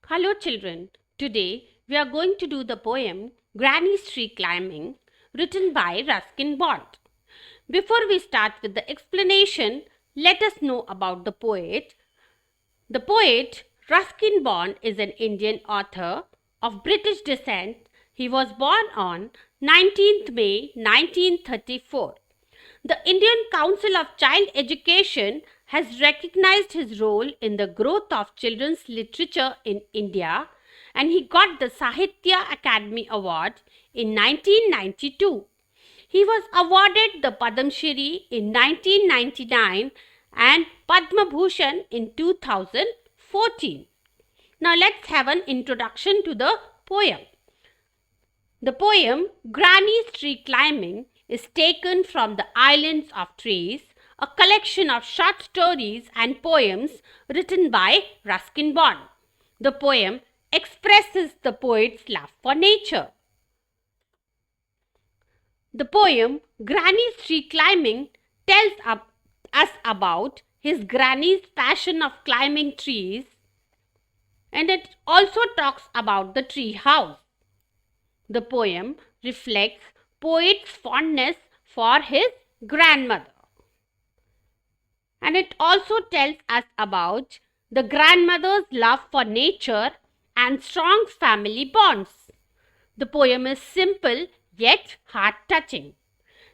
Hello children, today we are going to do the poem Granny's Tree Climbing written by Ruskin Bond. Before we start with the explanation, let us know about the poet. The poet Ruskin Bond is an Indian author of British descent. He was born on 19th May 1934. The Indian Council of Child Education has recognized his role in the growth of children's literature in India, and he got the Sahitya Academy Award in 1992. He was awarded the Padma Shri in 1999 and Padma Bhushan in 2014. Now let's have an introduction to the poem. The poem Granny's Tree Climbing is taken from The Islands of Trees, a collection of short stories and poems written by Ruskin Bond. The poem expresses the poet's love for nature. The poem Granny's Tree Climbing tells us about his granny's passion of climbing trees, and it also talks about the tree house. The poem reflects poet's fondness for his grandmother. And it also tells us about the grandmother's love for nature and strong family bonds. The poem is simple yet heart-touching.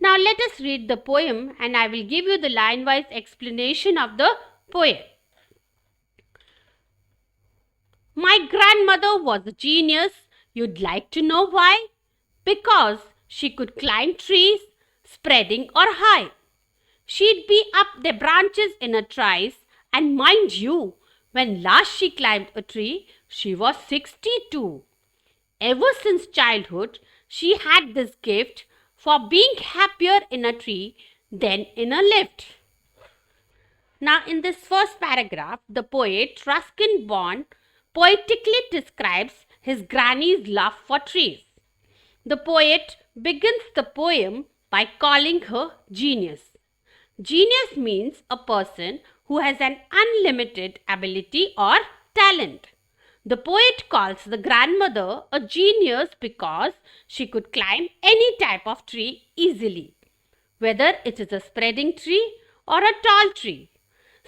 Now let us read the poem and I will give you the line-wise explanation of the poem. My grandmother was a genius. You'd like to know why? Because she could climb trees, spreading or high. She'd be up the branches in a trice, and mind you, when last she climbed a tree, she was 62. Ever since childhood, she had this gift for being happier in a tree than in a lift. Now, in this first paragraph, the poet Ruskin Bond poetically describes his granny's love for trees. The poet begins the poem by calling her genius. Genius means a person who has an unlimited ability or talent. The poet calls the grandmother a genius because she could climb any type of tree easily, whether it is a spreading tree or a tall tree.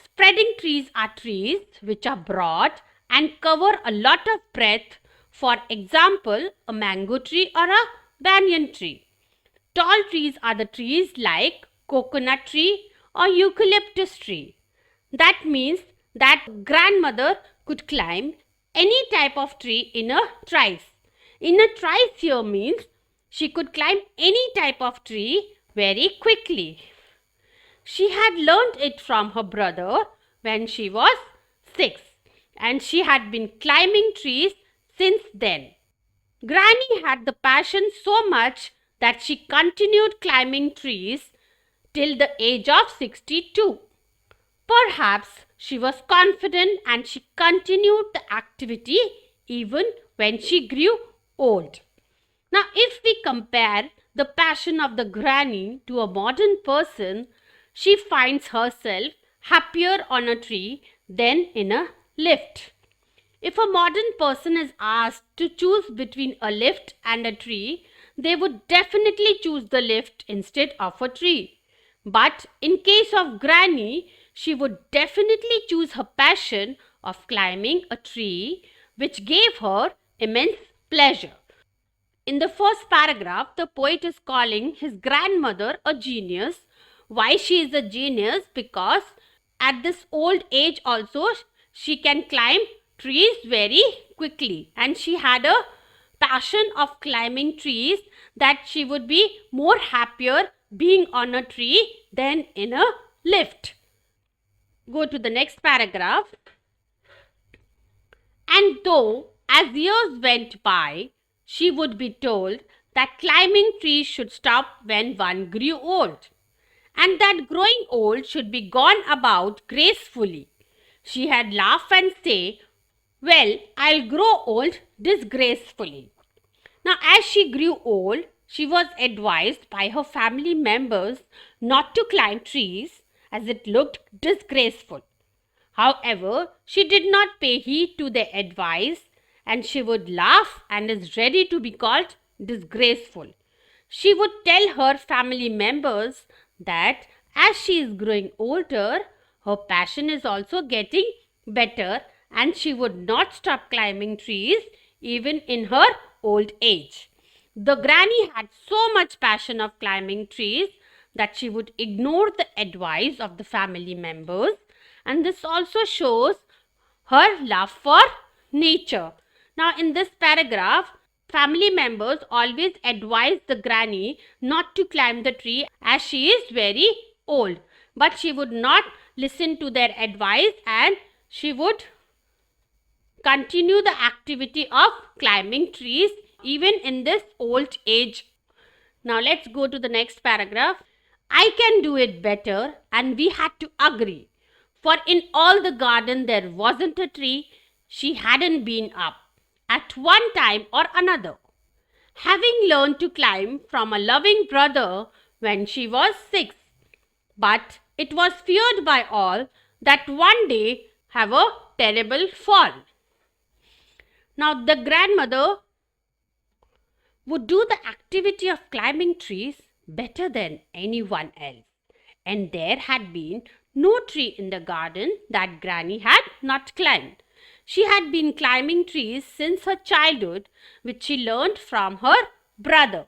Spreading trees are trees which are broad and cover a lot of breadth. For example, a mango tree or a banyan tree. Tall trees are the trees like coconut tree or eucalyptus tree. That means that grandmother could climb any type of tree in a trice. In a trice here means she could climb any type of tree very quickly. She had learned it from her brother when she was 6 and she had been climbing trees since then. Granny had the passion so much that she continued climbing trees till the age of 62. Perhaps she was confident and she continued the activity even when she grew old. Now, if we compare the passion of the granny to a modern person, she finds herself happier on a tree than in a lift. If a modern person is asked to choose between a lift and a tree, they would definitely choose the lift instead of a tree. But in case of Granny, she would definitely choose her passion of climbing a tree, which gave her immense pleasure. In the first paragraph, the poet is calling his grandmother a genius. Why she is a genius? Because at this old age also, she can climb trees very quickly, and she had a passion of climbing trees that she would be more happier being on a tree than in a lift. Go to the next paragraph. And though as years went by, she would be told that climbing trees should stop when one grew old, and that growing old should be gone about gracefully. She had laugh and say, well, I'll grow old disgracefully. Now, as she grew old, she was advised by her family members not to climb trees as it looked disgraceful. However, she did not pay heed to their advice and she would laugh and is ready to be called disgraceful. She would tell her family members that as she is growing older, her passion is also getting better and she would not stop climbing trees even in her old age. The granny had so much passion of climbing trees that she would ignore the advice of the family members, and this also shows her love for nature. Now, in this paragraph, family members always advise the granny not to climb the tree as she is very old, but she would not listen to their advice and she would continue the activity of climbing trees even in this old age. Now let's go to the next paragraph. I can do it better, and we had to agree. For in all the garden there wasn't a tree she hadn't been up at one time or another, having learned to climb from a loving brother when she was 6. But it was feared by all that one day have a terrible fall. Now the grandmother would do the activity of climbing trees better than anyone else. And there had been no tree in the garden that Granny had not climbed. She had been climbing trees since her childhood, which she learned from her brother.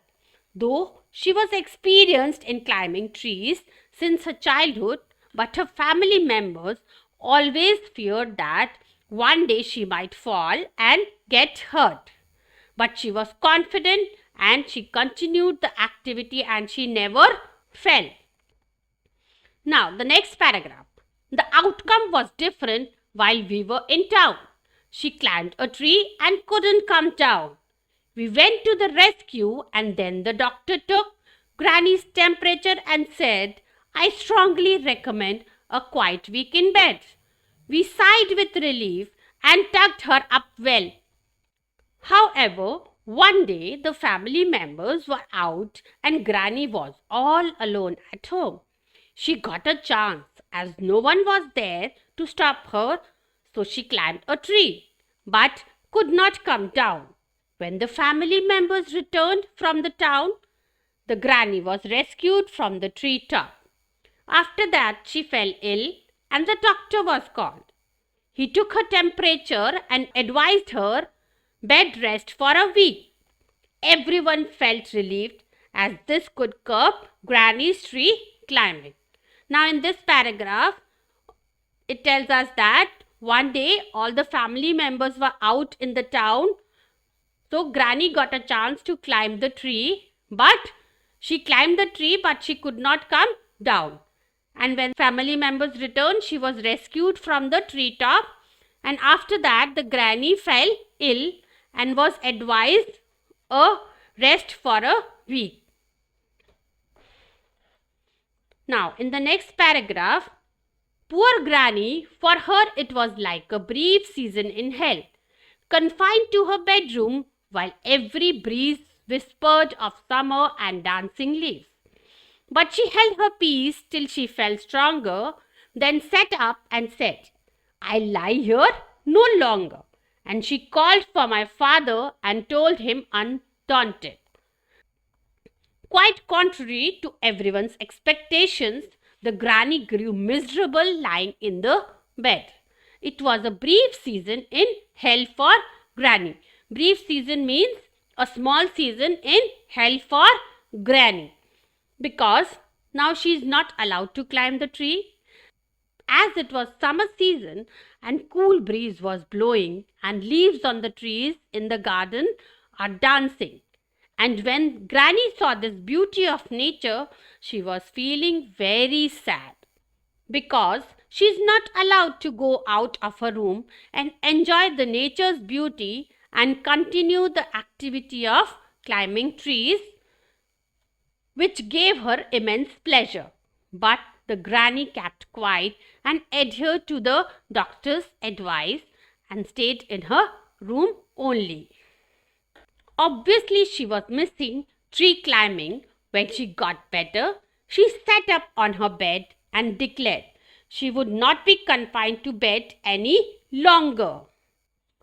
Though she was experienced in climbing trees since her childhood, but her family members always feared that one day she might fall and get hurt. But she was confident and she continued the activity and she never fell. Now, the next paragraph. The outcome was different while we were in town. She climbed a tree and couldn't come down. We went to the rescue and then the doctor took Granny's temperature and said, I strongly recommend a quiet week in bed. We sighed with relief and tucked her up well. However, one day the family members were out and Granny was all alone at home. She got a chance as no one was there to stop her, so she climbed a tree but could not come down. When the family members returned from the town, the Granny was rescued from the tree top. After that, she fell ill and the doctor was called. He took her temperature and advised her bed rest for a week. Everyone felt relieved as this could curb Granny's tree climbing. Now in this paragraph, it tells us that one day all the family members were out in the town. So Granny got a chance to climb the tree, but she climbed the tree but she could not come down. And when family members returned, she was rescued from the treetop. And after that, the Granny fell ill and was advised a rest for a week. Now, in the next paragraph, poor Granny, for her it was like a brief season in hell, confined to her bedroom while every breeze whispered of summer and dancing leaves. But she held her peace till she felt stronger, then sat up and said, I'll lie here no longer. And she called for my father and told him undaunted. Quite contrary to everyone's expectations, the Granny grew miserable lying in the bed. It was a brief season in hell for Granny. Brief season means a small season in hell for Granny. Because now she is not allowed to climb the tree. As it was summer season and cool breeze was blowing and leaves on the trees in the garden are dancing. And when Granny saw this beauty of nature, she was feeling very sad. Because she is not allowed to go out of her room and enjoy the nature's beauty and continue the activity of climbing trees, which gave her immense pleasure. But the Granny kept quiet and adhered to the doctor's advice and stayed in her room only. Obviously, she was missing tree climbing. When she got better, she sat up on her bed and declared she would not be confined to bed any longer.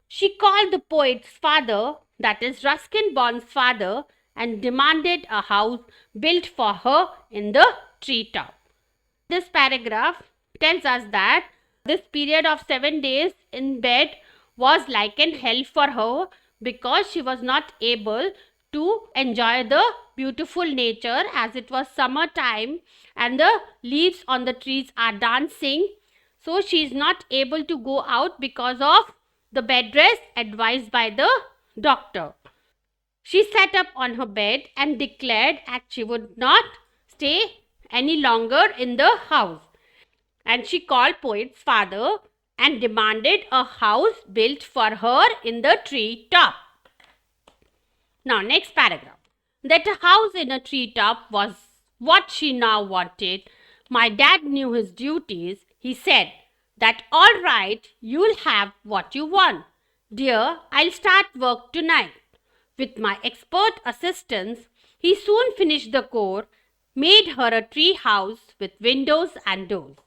She called the poet's father, that is Ruskin Bond's father, and demanded a house built for her in the treetop. This paragraph tells us that this period of 7 days in bed was like an hell for her because she was not able to enjoy the beautiful nature as it was summertime and the leaves on the trees are dancing. So she is not able to go out because of the bed rest advised by the doctor. She sat up on her bed and declared that she would not stay any longer in the house. And she called poet's father and demanded a house built for her in the tree top. Now, next paragraph. That a house in a treetop was what she now wanted. My dad knew his duties. He said that all right, you'll have what you want. Dear, I'll start work tonight. With my expert assistance, he soon finished the core, made her a tree house with windows and doors.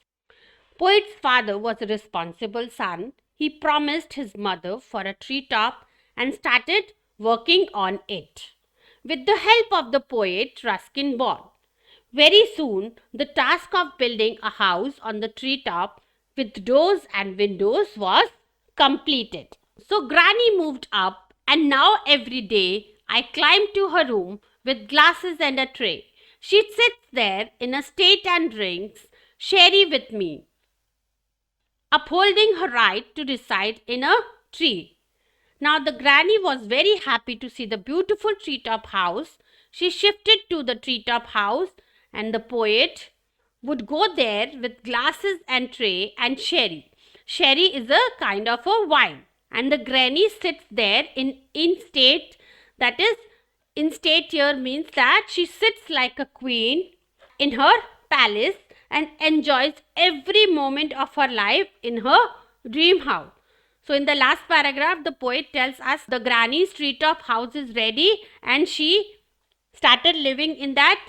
Poet's father was a responsible son. He promised his mother for a treetop and started working on it with the help of the poet Ruskin Bond. Very soon, the task of building a house on the treetop with doors and windows was completed. So, Granny moved up, and now every day I climb to her room with glasses and a tray. She sits there in a state and drinks sherry with me, upholding her right to reside in a tree. Now the granny was very happy to see the beautiful treetop house. She shifted to the treetop house and the poet would go there with glasses and tray and sherry. Sherry is a kind of a wine and the granny sits there in state, that is in state here means that she sits like a queen in her palace and enjoys every moment of her life in her dream house. So in the last paragraph, the poet tells us the granny's treetop house is ready and she started living in that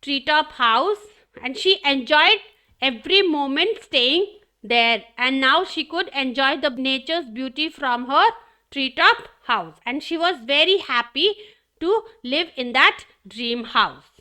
treetop house and she enjoyed every moment staying there, and now she could enjoy the nature's beauty from her treetop house and she was very happy to live in that dream house.